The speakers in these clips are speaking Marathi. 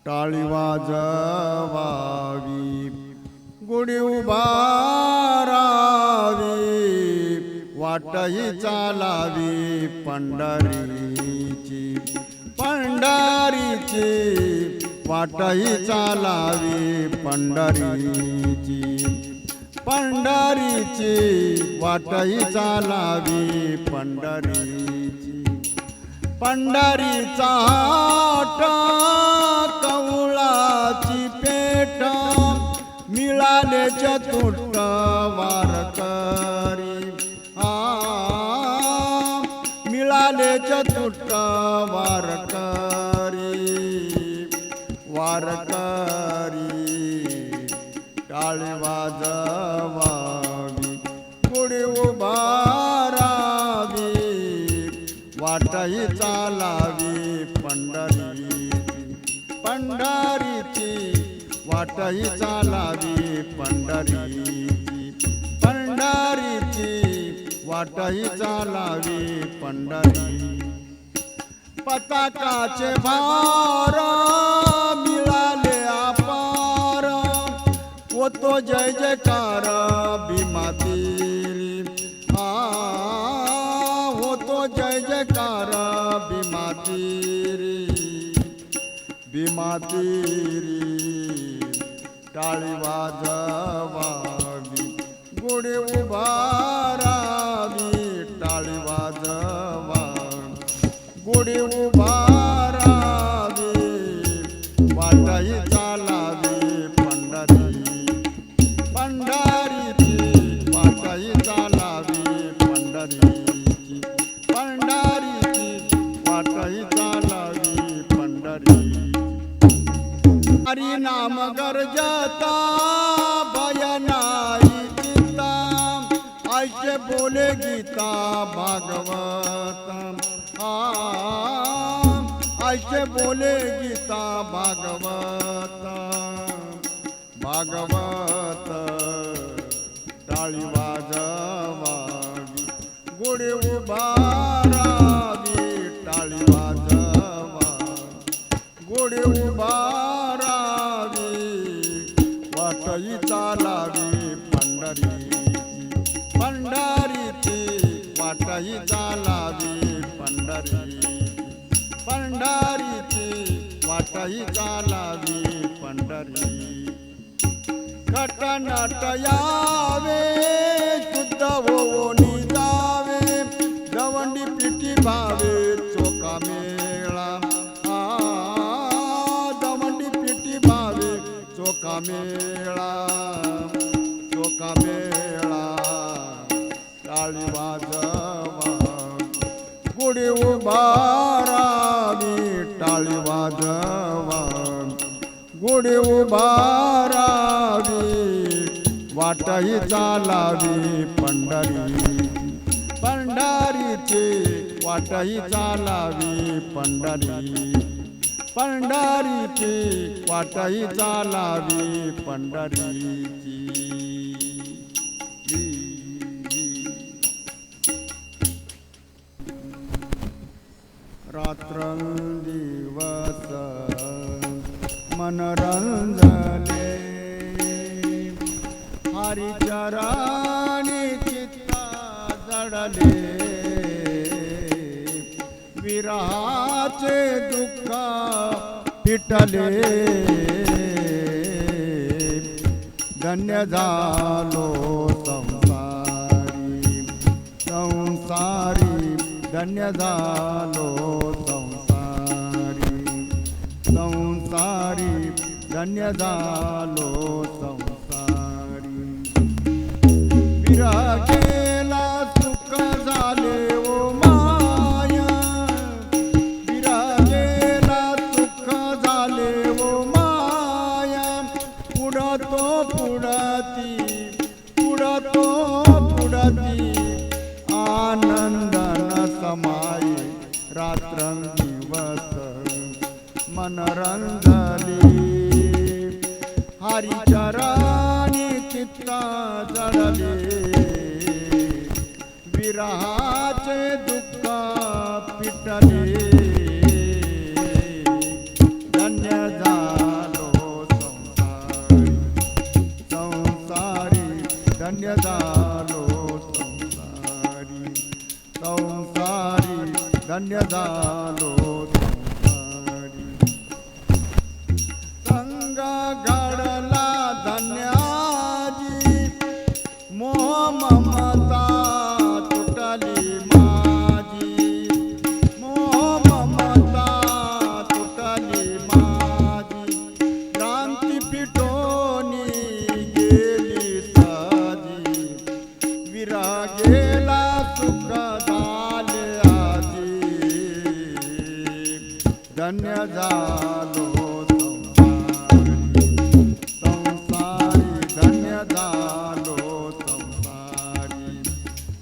टाळी वाजवावी गुढी उभारावी वाटही चालावी पंढरीची पंढरीची वाटही चालावी पंढरीची पंढरीची वाटही चालावी पंढरीची पंढरीचा हाट कवळाची पेठ मिळाले चतुष्ट वारकरी मिळाले चतुष्ट वारकरी वारकरी टाळी वाजवावी गुढी उभारावी वाटही चालावी पंढरीची पंढरीची वाटही चालावी पंढरीची पंढरीची वाटही चालावी पंढरी पताकाचे भार मिळाले अपार होतो जय जयकार भीमातीरी होतो जय जयकार भीमातीरी भीमातीरी टाळी वाजवावी गुढी उभारावी टाळी वाजवावी गुढी उभारावी वाटही चालावी पंढरी पंढरीची वाटही चालावी पंढरीची पंढरीची वाटही चालावी पंढरी हरी नाम गरजता भयनाई चित्ता ऐसे बोले गीता भागवत ऐसे बोले गीता भागवत भागवत टाळी वाजवावी गुढी उभारावी टाळी वाजवावी गुढी उभारावी वाटही चालावी पंढरीची पंढरीची वाटही चालावी पंढरीची पंढरीची वाटही चालावी पंढरी घटनट यावे शुद्ध होऊनी जावे दवंडी पिठी भावे चोका मेळा दवंडी पिठी भावे चोका मेळा चोका मेळा टाळी वाजवा गुढी उभारावी टाळी वाजवा गुढी उभारावी वाटही चालावी पंढरी पंढरीची वाटही चालावी पंढरी पंढरीची वाटही चालावी पंढरीची रात्रंदिवस मनरंजले हरिचराणी चित्ता जडले विरहाचे दुःख पिटले धन्य झालो संसारी संसारी धन्य झालो संसारी संसारी धन्य झालो संसारी विरहाकेला सुख झाले ओ माया विरहाकेला सुख झाले ओ माया पुढतो पुढती पुढतो पुढती आनंदन समाई रात्रंदिवस मनरंजली हरिचराणी चित्ता जडले विरहाचे दुःख पिटले धन्य झाले धन्य झालो संसारी संसारी धन्य झालो संसारी संग घडला धन्याजी मोह ममता तुटली माझी मोह ममता तुटली माझी क्रांती पिटोनी गेली साजी विरागेला सुख झाले आजी धन्य झालो संसारी धन्य झालो संसारी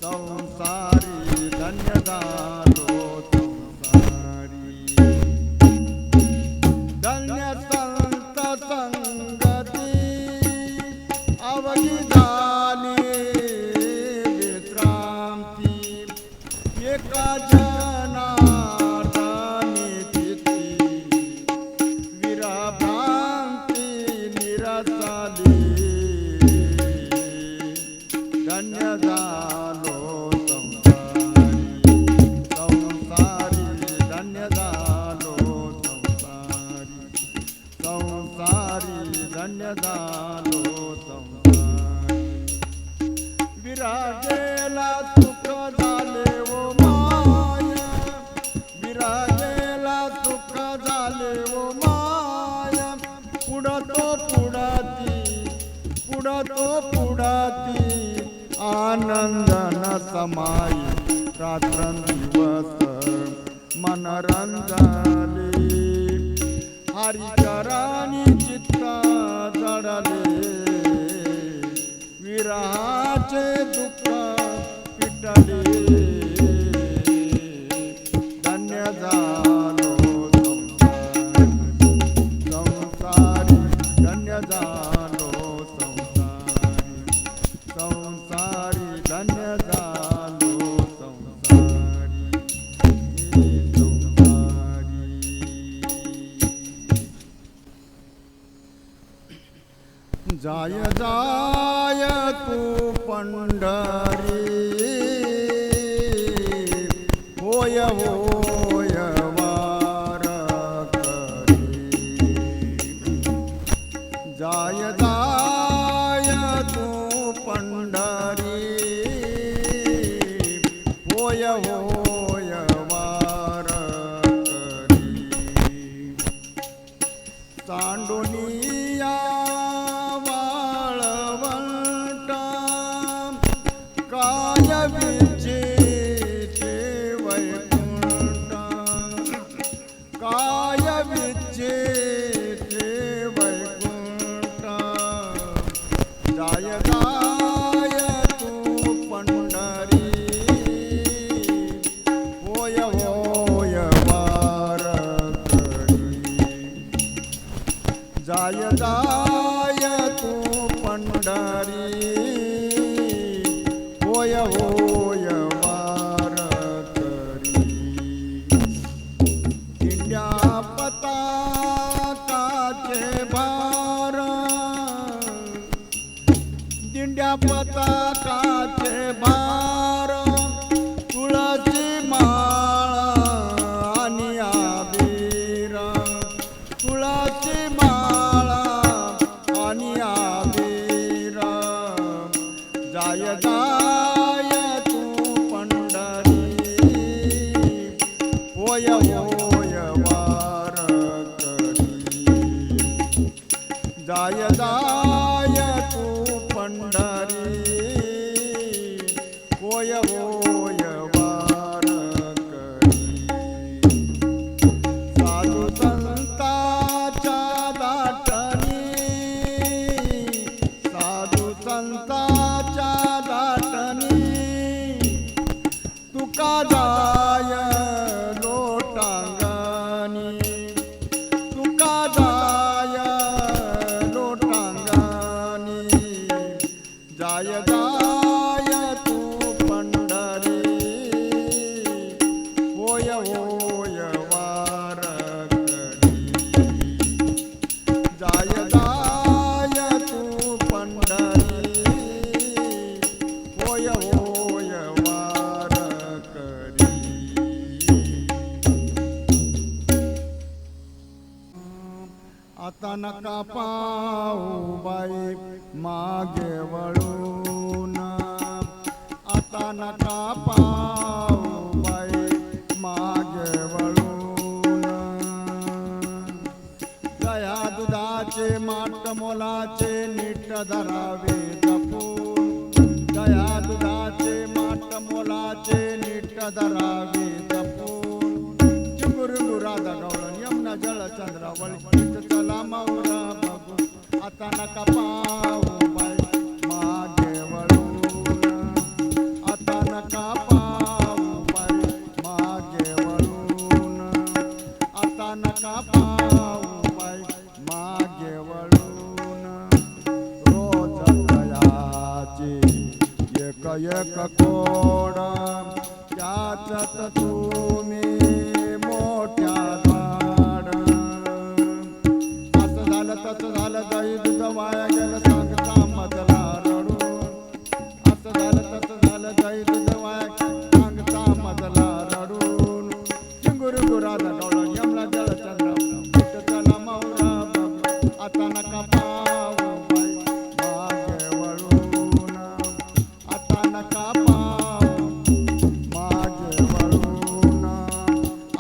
संसारी धन्य झालो संसारी धन्य संत संगती अवघी झाली विश्रांती एका जनार्दनी तिथी विरभ्रांती निरसली धन्य झालो संसारी संसारी धन्य झालो संसारी संसारी धन्य झालो संसारी विरागेला सुख झाले ओ माया विरागेला सुख झाले ओ माया पुढतो पुढती आनंद न समाई रात्रंदिवस मनरंजले हरिचराणी चित्त जडले विरहाचे दुःख पिटले धन्य झालो संसारी धन्य झालो संसारी संसारी धन्य झालो संसारी संसारी जाय जाय तू पंढरी होय होय वारकरी जाय जाय तू पंढरी होय होय वारकरी सांडोनिया काय विचे वैकुंठ काय विचे वैकुंठ जाय जाय तू पंढरी होय होय वारकरी जाय जाय तू पंढरी होय होय वारकरी दिंड्या पताकाचे भार दिंड्या पताकाचे भार तुळशी माळ आणि आबीर तुळशी माळ आणि आबीर जाय जाय तू पंढरी होय होय वारकरी जाय जाय तू पंढरी होय होय वारकरी साधू संतांच्या दाटणी साधू संतांच्या दाटणी तुका जाय लोटांगणी तुका जाय लोटांगणी आता नका पाहू बाई मागे वळून, आता नका पाहू बाई मागे वळून. दया दुधाचे माठ मोलाचे नीट धरावे जपून, दया दुधाचे माठ मोलाचे नीट धरावे जपून. गुरुराधा गवळण यमुना जळ चंद्रावळी चला मौरा बघू, आता नका पाहू बाई मागे वळून, आता नका पाहू बाई मागे वळून, आता नका पाहू बाई मागे वळून. रोज दयाची एक एक कोड, त्याच्यात तुम्ही मोठ्या झाड. असं झालं तसं झालं दही दूध वाया गेलं सांगता मजला रडून, असं झालं तसं झालं दही दूध वाया सांगता मजला रडून. गुरुराधा गवळण यमला जळ चंद्र चला मौरा बघू, आता नका पाहू बाई मागे वळून, आता नका पाहू मागे वळून,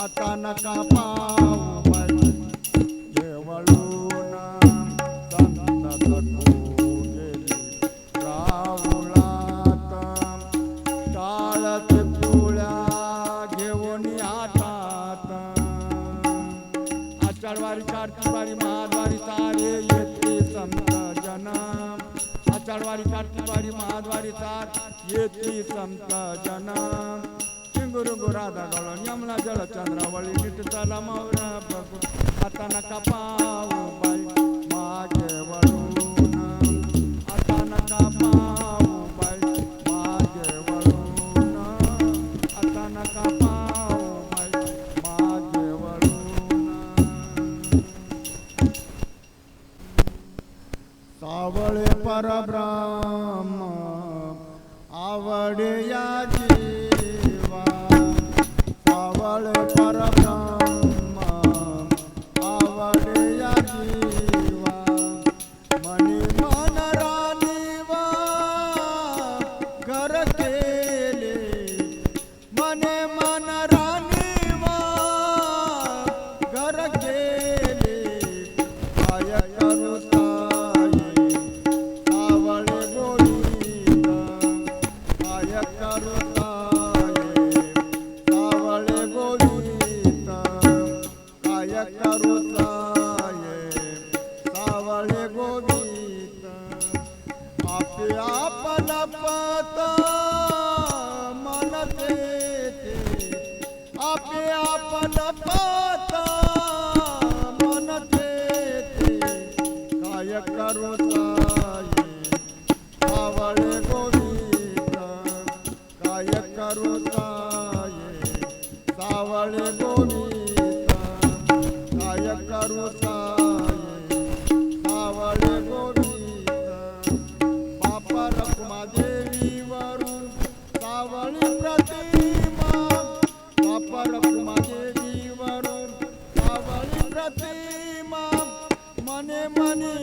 आता नका पाहू बाई हे वळून. संत सखू गेली राहुळात, टाळत पिवळ्या घेऊन हातात. आषाढवारी कार्तिकवारी महाद्वारी तारे येते संत जन, आषाढवारी कार्तिकवारी महाद्वारी तार येते संत जन. गुरुराधा गवळण यमुना जळ चंद्रावळी नीट चला मौरा बघू, आता नका पाहू बाई मागे वळून, आता नका पाहू बाई मागे वळून, आता नका पाहू बाई मागे वळून. सावळे परब्रह्म आवडे या जीवा, सावळे परब्रह्म आवडे या जीवा. मनी मन राणीवा घर केले, मने मन राणीवा घर केले. काय करू ताई सावळे गोविंद, काय करू ताई सावळे गोविंद, काय करू ताई सावळे गोविंद. आपे आपण पत मन देते, आपे आपण पत मन देते. काय करू ताई सावळे गोविंद, काय करू ताई सावळे गोविंद, काय करू ताई सावळे गोविंद. बापा रखुमादेवी वरून सावळी प्रतिमा, बापा रखुमादेवी वरून सावळी प्रतिमा. मने मने